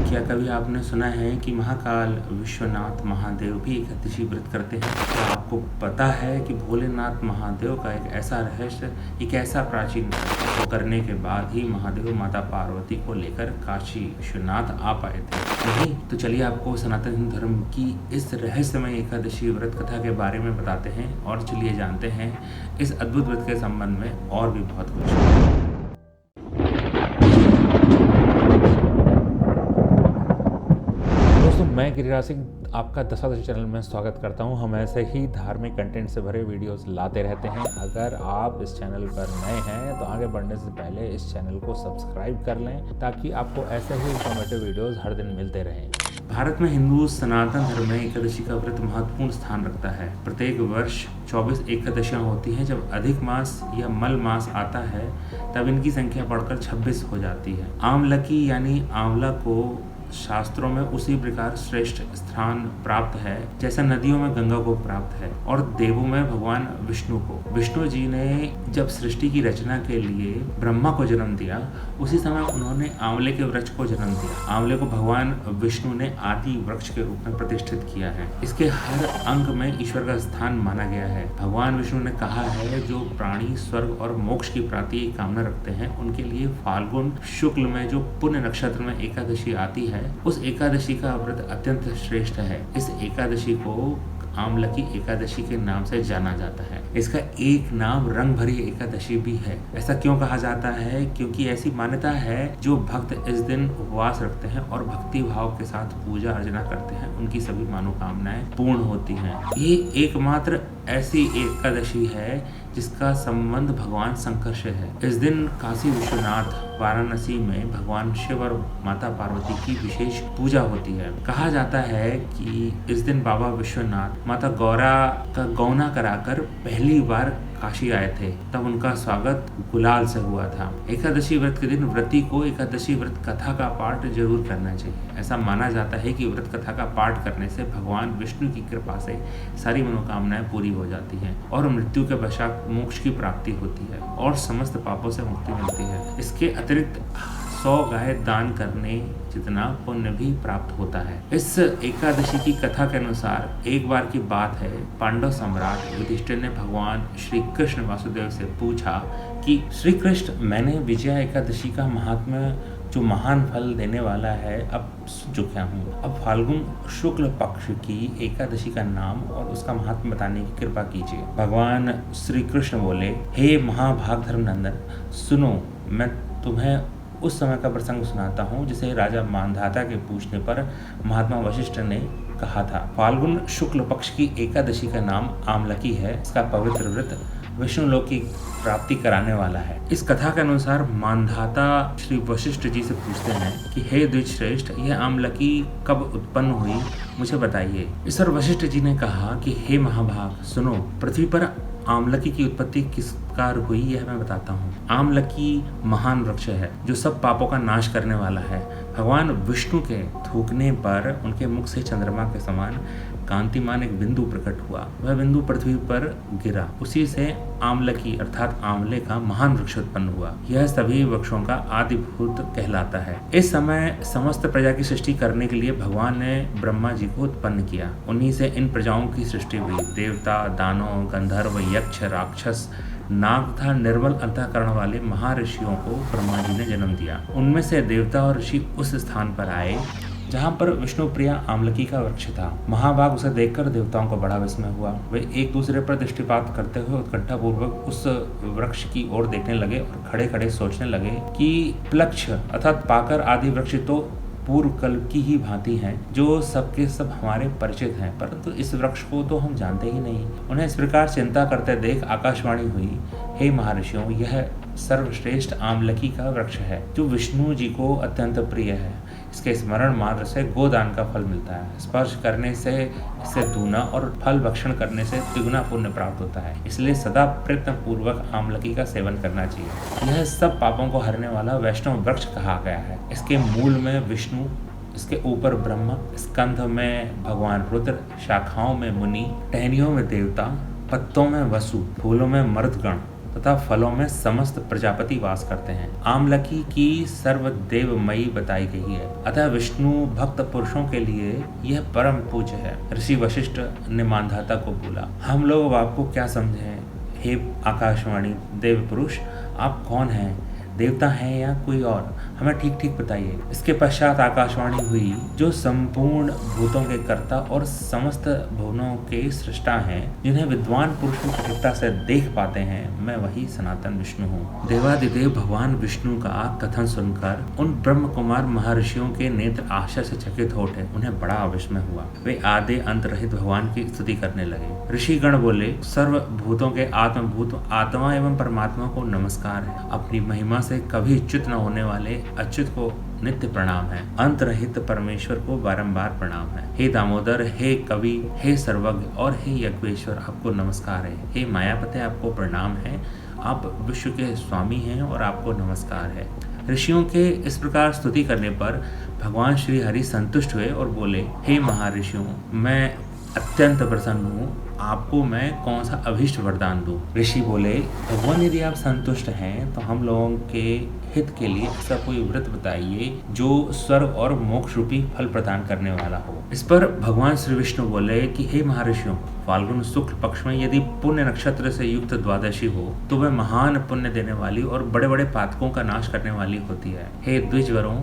क्या कभी आपने सुना है कि महाकाल विश्वनाथ महादेव भी एकादशी व्रत करते हैं? क्या आपको पता है कि भोलेनाथ महादेव का एक ऐसा रहस्य, एक ऐसा प्राचीन को करने के बाद ही महादेव माता पार्वती को लेकर काशी विश्वनाथ आ पाए थे? नहीं तो चलिए आपको सनातन हिंदू धर्म की इस रहस्यमय एकादशी व्रत कथा के बारे में बताते हैं और चलिए जानते हैं इस अद्भुत व्रत के संबंध में और भी बहुत कुछ। मैं गिरिराज सिंह आपका दशादशी चैनल में स्वागत करता हूं। हम ऐसे ही धार्मिक कंटेंट से भरे वीडियोस लाते रहते हैं। अगर आप इस चैनल पर नए हैं तो आगे बढ़ने से पहले इस चैनल को सब्सक्राइब कर लें ताकि आपको ऐसे ही इंफॉर्मेटिव वीडियोस हर दिन मिलते रहें। भारत में हिंदू सनातन धर्म में एकादशी का व्रत महत्वपूर्ण स्थान रखता है। प्रत्येक वर्ष 24 एकादशियां होती हैं। जब अधिक मास या मल मास आता है तब इनकी संख्या बढ़कर 26 हो जाती है। आमलकी यानी आंवला को शास्त्रों में उसी प्रकार श्रेष्ठ स्थान प्राप्त है जैसा नदियों में गंगा को प्राप्त है और देवों में भगवान विष्णु को। विष्णु जी ने जब सृष्टि की रचना के लिए ब्रह्मा को जन्म दिया उसी समय उन्होंने आंवले के वृक्ष को जन्म दिया। आंवले को भगवान विष्णु ने आदि वृक्ष के रूप में प्रतिष्ठित किया है। इसके हर अंग में ईश्वर का स्थान माना गया है। भगवान विष्णु ने कहा है जो प्राणी स्वर्ग और मोक्ष की प्राप्ति की कामना रखते हैं उनके लिए फाल्गुन शुक्ल में जो पुण्य नक्षत्र में एकादशी आती है उस एकादशी का व्रत अत्यंत श्रेष्ठ है। इस एकादशी को आमलकी एकादशी के नाम से जाना जाता है। इसका एक नाम रंग भरी एकादशी भी है। ऐसा क्यों कहा जाता है? क्योंकि ऐसी मान्यता है जो भक्त इस दिन उपवास रखते हैं और भक्ति भाव के साथ पूजा अर्चना करते हैं उनकी सभी मनोकामनाएं पूर्ण होती हैं। ये एकमात्र ऐसी एकादशी है जिसका संबंध भगवान शंकर से है। इस दिन काशी विश्वनाथ वाराणसी में भगवान शिव और माता पार्वती की विशेष पूजा होती है। कहा जाता है कि इस दिन बाबा विश्वनाथ माता गौरा का गौना कराकर पहली बार काशी आए थे, तब उनका स्वागत गुलाल से हुआ था। एकादशी व्रत के दिन व्रती को एकादशी व्रत कथा का पाठ जरूर करना चाहिए। ऐसा माना जाता है कि व्रत कथा का पाठ करने से भगवान विष्णु की कृपा से सारी मनोकामनाएं पूरी हो जाती हैं और मृत्यु के पश्चात मोक्ष की प्राप्ति होती है और समस्त पापों से मुक्ति मिलती है। इसके अतिरिक्त 100 गाय दान करने जितना पुण्य भी प्राप्त होता है। इस एकादशी की कथा के अनुसार एक बार की बात है, पांडव सम्राट युधिष्ठिर ने भगवान श्री कृष्ण वासुदेव से पूछा कि श्री कृष्ण, मैंने विजया एकादशी का महात्म्य जो महान फल देने वाला है अब सुन चुका हूँ। अब फाल्गुन शुक्ल पक्ष की एकादशी का नाम और उसका महात्म्य बताने की कृपा कीजिए। भगवान श्री कृष्ण बोले, हे महाभाग धर्मनंदन, सुनो, मैं तुम्हें उस समय का प्रसंग सुनाता हूँ जिसे राजा मांधाता के पूछने पर महात्मा वशिष्ठ ने कहा था। फाल्गुन शुक्ल पक्ष की एकादशी का नाम आमलकी है। इसका पवित्र व्रत विष्णु लोक की प्राप्ति कराने वाला है। इस कथा के अनुसार मांधाता श्री वशिष्ठ जी से पूछते हैं कि हे द्विजश्रेष्ठ, यह आमलकी कब उत्पन्न हुई, मुझे बताइए। ईश्वर वशिष्ठ जी ने कहा कि हे महाभाग, सुनो, पृथ्वी पर आमलकी की उत्पत्ति किस प्रकार हुई यह मैं बताता हूँ। आमलकी महान वृक्ष है जो सब पापों का नाश करने वाला है। भगवान विष्णु के थूकने पर उनके मुख से चंद्रमा के समान कांतिमान एक बिंदु प्रकट हुआ। वह बिंदु पृथ्वी पर गिरा। उसी से आमलकी अर्थात आंवले का महान वृक्ष उत्पन्न हुआ। यह सभी वृक्षों का आदिभूत कहलाता है। इस समय समस्त प्रजा की सृष्टि करने के लिए भगवान ने ब्रह्मा जी को उत्पन्न किया। उन्हीं से इन प्रजाओं की सृष्टि हुई। देवता, दानव, गंधर्व, यक्ष, राक्षस, नाग तथा निर्मल अंतःकरण वाले महर्षियों को ब्रह्मा जी ने जन्म दिया। उनमें से देवता और ऋषि उस स्थान पर आए जहाँ पर विष्णु प्रिया आमलकी का वृक्ष था। महाभाग उसे देखकर देवताओं को बड़ा विस्मय हुआ। वे एक दूसरे पर दृष्टिपात करते हुए उत्कंठा पूर्वक उस वृक्ष की ओर देखने लगे और खड़े खड़े सोचने लगे कि प्लक्ष अर्थात पाकर आदि वृक्ष तो पूर्व कल्प की ही भांति हैं जो सबके सब हमारे परिचित हैं, परंतु इस वृक्ष को तो हम जानते ही नहीं। उन्हें इस प्रकार चिंता करते देख आकाशवाणी हुई, हे महर्षियों, यह सर्वश्रेष्ठ आमलकी का वृक्ष है जो विष्णु जी को अत्यंत प्रिय है। इसके स्मरण मात्र से गोदान का फल मिलता है। स्पर्श करने से इससे दूना और फल भक्षण करने से तिगुना पुण्य प्राप्त होता है। इसलिए सदा प्रयत्न पूर्वक आमलकी का सेवन करना चाहिए। यह सब पापों को हरने वाला वैष्णव वृक्ष कहा गया है। इसके मूल में विष्णु, इसके ऊपर ब्रह्मा, स्कंध में भगवान रुद्र, शाखाओं में मुनि, टहनियों में देवता, पत्तों में वसु, फूलों में मर्दगण, तथा फलों में समस्त प्रजापति वास करते हैं। आमलकी की सर्वदेवमयी बताई गई है, अतः विष्णु भक्त पुरुषों के लिए यह परम पूज्य है। ऋषि वशिष्ठ ने मानधाता को बोला, हम लोग आपको क्या समझें हे आकाशवाणी देव पुरुष, आप कौन हैं, देवता हैं या कोई और, हमें ठीक ठीक बताइए। इसके पश्चात आकाशवाणी हुई, जो संपूर्ण भूतों के कर्ता और समस्त भुवनों के सृष्टा हैं, जिन्हें विद्वान पुरुष की प्रखरता से देख पाते हैं, मैं वही सनातन विष्णु हूँ। देवादिदेव भगवान विष्णु का कथन सुनकर उन ब्रह्म कुमार महर्षियों के नेत्र आशा से चकित हो उठे। उन्हें बड़ा विस्मय हुआ। वे आदि अंत रहित भगवान की स्तुति करने लगे। ऋषिगण बोले, सर्वभूतों के आत्मभूत आत्मा एवं परमात्मा को नमस्कार है। अपनी महिमा से कभी च्युत न होने वाले अच्युत को नित्य प्रणाम है। अंत रहित परमेश्वर को बारंबार प्रणाम है। हे दामोदर, हे कवि, हे सर्वज्ञ और हे यज्ञेश्वर, आपको नमस्कार है। हे मायापते, आपको प्रणाम है। आप विश्व के स्वामी हैं और आपको नमस्कार है। ऋषियों के इस प्रकार स्तुति करने पर भगवान श्री हरि संतुष्ट हुए और बोले, हे महर्षियों, मैं अत्यंत प्रसन्न हूँ। आपको मैं कौन सा अभीष्ट वरदान दूं? ऋषि बोले, भगवान यदि आप संतुष्ट हैं तो हम लोगों के हित के लिए ऐसा कोई व्रत बताइए जो स्वर्ग और मोक्ष रूपी फल प्रदान करने वाला हो। इस पर भगवान श्री विष्णु बोले कि हे महर्षियों, फाल्गुन शुक्ल पक्ष में यदि पुण्य नक्षत्र से युक्त द्वादशी हो तो वह महान पुण्य देने वाली और बड़े बड़े पातकों का नाश करने वाली होती है। हे द्विजवरों,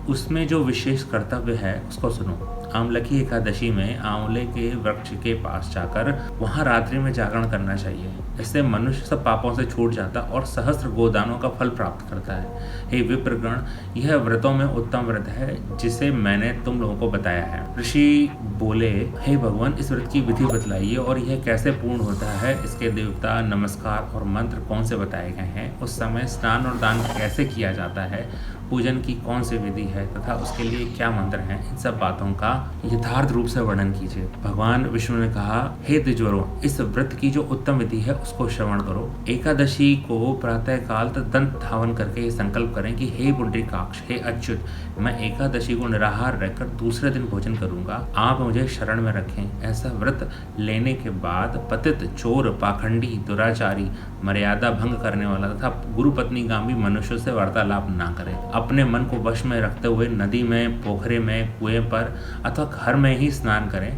उसमें जो विशेष कर्तव्य है उसको सुनो। आमलकी एकादशी में आंवले के वृक्ष के पास जाकर वहां रात्रि में जागरण करना चाहिए। इससे मनुष्य सब पापों से छूट जाता और सहस्त्र गोदानों का फल प्राप्त करता है। हे विप्रगण, यह व्रतों में उत्तम व्रत है जिसे मैंने तुम लोगों को बताया है। ऋषि बोले, हे भगवान, इस व्रत की विधि बतलाइए और यह कैसे पूर्ण होता है, इसके देवता, नमस्कार और मंत्र कौन से बताए गए हैं, उस समय स्नान और दान कैसे किया जाता है, पूजन की कौन सी विधि है तथा उसके लिए क्या मंत्र हैं, इन सब बातों का यथार्थ रूप से वर्णन कीजिए। भगवान विष्णु ने कहा, हे द्विजवरों, इस व्रत की जो उत्तम विधि है उसको श्रवण करो। एकादशी को प्रातः काल दंत धावन करके ये संकल्प करें कि हे पुंडरीकाक्ष, हे अच्युत, मैं एकादशी को निराहार रहकर दूसरे दिन भोजन करूंगा, आप मुझे शरण में रखें। ऐसा व्रत लेने के बाद पतित, चोर, पाखंडी, दुराचारी, मर्यादा भंग करने वाला तथा गुरु पत्नीगामी मनुष्यों से वार्तालाप ना करें। अपने मन को वश में रखते हुए नदी में, पोखरे में, कुएं पर अथवा घर में ही स्नान करें।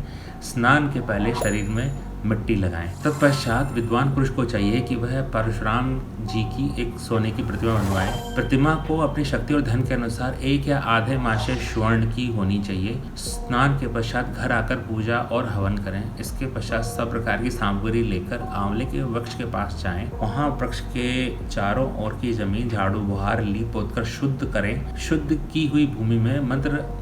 स्नान के पहले शरीर में मिट्टी लगाएं। तत्पश्चात विद्वान पुरुष को चाहिए कि वह परशुराम जी की एक सोने की प्रतिमा बनवाए। प्रतिमा को अपनी शक्ति और धन के अनुसार 1 या आधे मासे स्वर्ण की होनी चाहिए। स्नान के पश्चात घर आकर पूजा और हवन करें। इसके पश्चात सब प्रकार की सामग्री लेकर आंवले के वृक्ष के पास जाएं। वहां वृक्ष के चारों ओर की जमीन झाड़ू बुहार लीप पोत कर शुद्ध करें। शुद्ध की हुई भूमि में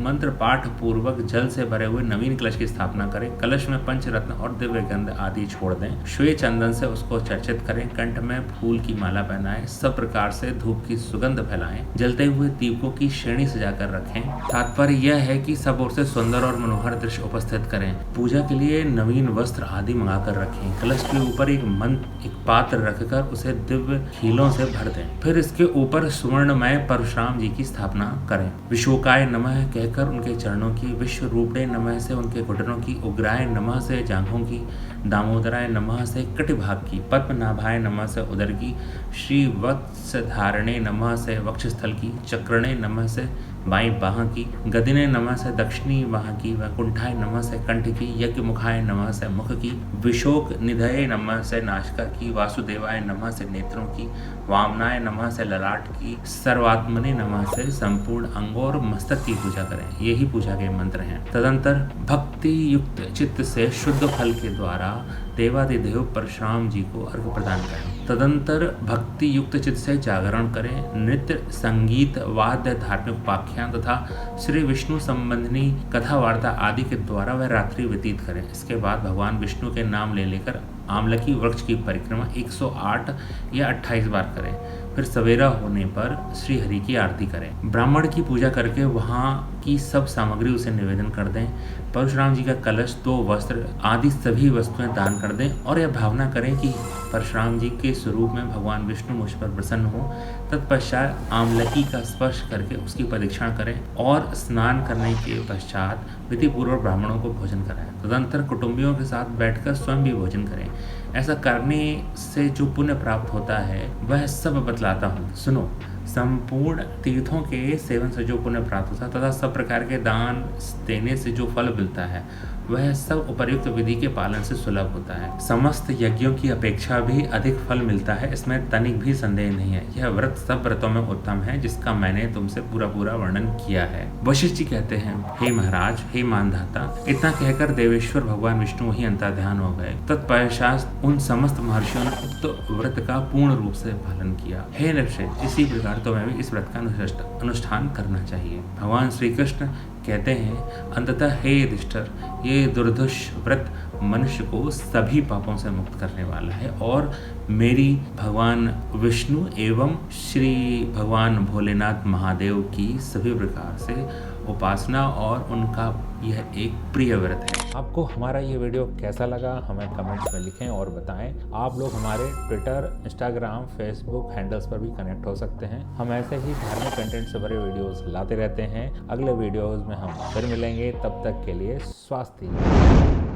मंत्र पाठ पूर्वक जल से भरे हुए नवीन कलश की स्थापना करें। कलश में पंचरत्न और दिव्य गंध आदि छोड़ दें। श्वेत चंदन से उसको चर्चित करें। कंठ में फूल की माला पहनाएं। सब प्रकार से धूप की सुगंध फैलाएं। जलते हुए दीपकों की श्रेणी सजाकर रखें। तात्पर्य यह है कि सब ओर से सुंदर और मनोहर दृश्य उपस्थित करें। पूजा के लिए नवीन वस्त्र आदि मंगाकर रखें। कलश के ऊपर एक पात्र रखकर उसे दिव्य खीलों से भर दें। फिर इसके ऊपर सुवर्णमय परशुराम जी की स्थापना करें। विशोकाय नमः कहकर उनके चरणों की, विश्व रूपणे नमः से उनके घुटनों की, उग्राय नमः से जांघों की, दामोदराय नमः से कटिभाग की, पद्मनाभाय नमः से उदर की, श्री वत्सधारणे नमः से वक्षस्थल की, चक्रणे नमः से बाईं बाह की, गदिने नमः से दक्षिणी बाह की, वैकुंठाय नमः से कंठ की, यज्ञमुखाय नमः से मुख की, विशोक निधये नमः से नासिका की, वासुदेवाय नमः से नेत्रों की, वामनाय नमः से ललाट की, सर्वात्मने नमः से संपूर्ण अंगों और मस्तक की पूजा करें। यही पूजा के मंत्र हैं। तदंतर भक्ति युक्त चित्त से शुद्ध फल के द्वारा देवादिदेव परशुराम जी को अर्घ्य प्रदान करें। तदंतर भक्ति युक्त चित्त से जागरण करें। नृत्य, संगीत, वाद्य, धार्मिक उपाख्यान तथा श्री विष्णु संबंधी कथा वार्ता आदि के द्वारा वह रात्रि व्यतीत करें। इसके बाद भगवान विष्णु के नाम ले लेकर आमलकी वृक्ष की परिक्रमा 108 या 28 बार करें। फिर सवेरा होने पर श्री हरि की आरती करें। ब्राह्मण की पूजा करके वहाँ की सब सामग्री उसे निवेदन कर दें। परशुराम जी का कलश, 2 वस्त्र आदि सभी वस्तुएं दान कर दें और यह भावना करें कि परशुराम जी के स्वरूप में भगवान विष्णु मुझ पर प्रसन्न हो। तत्पश्चात आमलकी का स्पर्श करके उसकी परीक्षण करें और स्नान करने के पश्चात विधिपूर्वक ब्राह्मणों को भोजन कराएं। तदंतर कुटुंबियों के साथ बैठकर स्वयं भी भोजन करें। ऐसा करने से जो पुण्य प्राप्त होता है वह सब बतलाता हूँ, सुनो। संपूर्ण तीर्थों के सेवन से जो पुण्य प्राप्त होता है तथा सब प्रकार के दान देने से जो फल मिलता है वह सब उपर्युक्त विधि के पालन से सुलभ होता है। समस्त यज्ञों की अपेक्षा भी अधिक फल मिलता है, इसमें तनिक भी संदेह नहीं है। यह व्रत सब व्रतों में उत्तम है जिसका मैंने तुमसे पूरा वर्णन किया है। वशिष्ठ जी कहते हैं, हे महाराज, हे मानधाता, इतना कहकर देवेश्वर भगवान विष्णु वही अंतर्ध्यान हो गए। तत्पश्चात उन समस्त महर्षियों ने उक्त व्रत का पूर्ण रूप से पालन किया। हे नृषेद, इसी प्रकार तुम्हें भी इस व्रत का अनुष्ठान करना चाहिए। भगवान श्री कृष्ण कहते हैं, अंततः हे युधिष्ठिर, ये दुर्धर्ष व्रत मनुष्य को सभी पापों से मुक्त करने वाला है और मेरी भगवान विष्णु एवं श्री भगवान भोलेनाथ महादेव की सभी प्रकार से उपासना और उनका यह एक प्रिय व्रत है। आपको हमारा ये वीडियो कैसा लगा हमें कमेंट्स में लिखें और बताएं। आप लोग हमारे ट्विटर, इंस्टाग्राम, फेसबुक हैंडल्स पर भी कनेक्ट हो सकते हैं। हम ऐसे ही धार्मिक कंटेंट से भरे वीडियोस लाते रहते हैं। अगले वीडियोस में हम फिर मिलेंगे, तब तक के लिए स्वास्थ्य।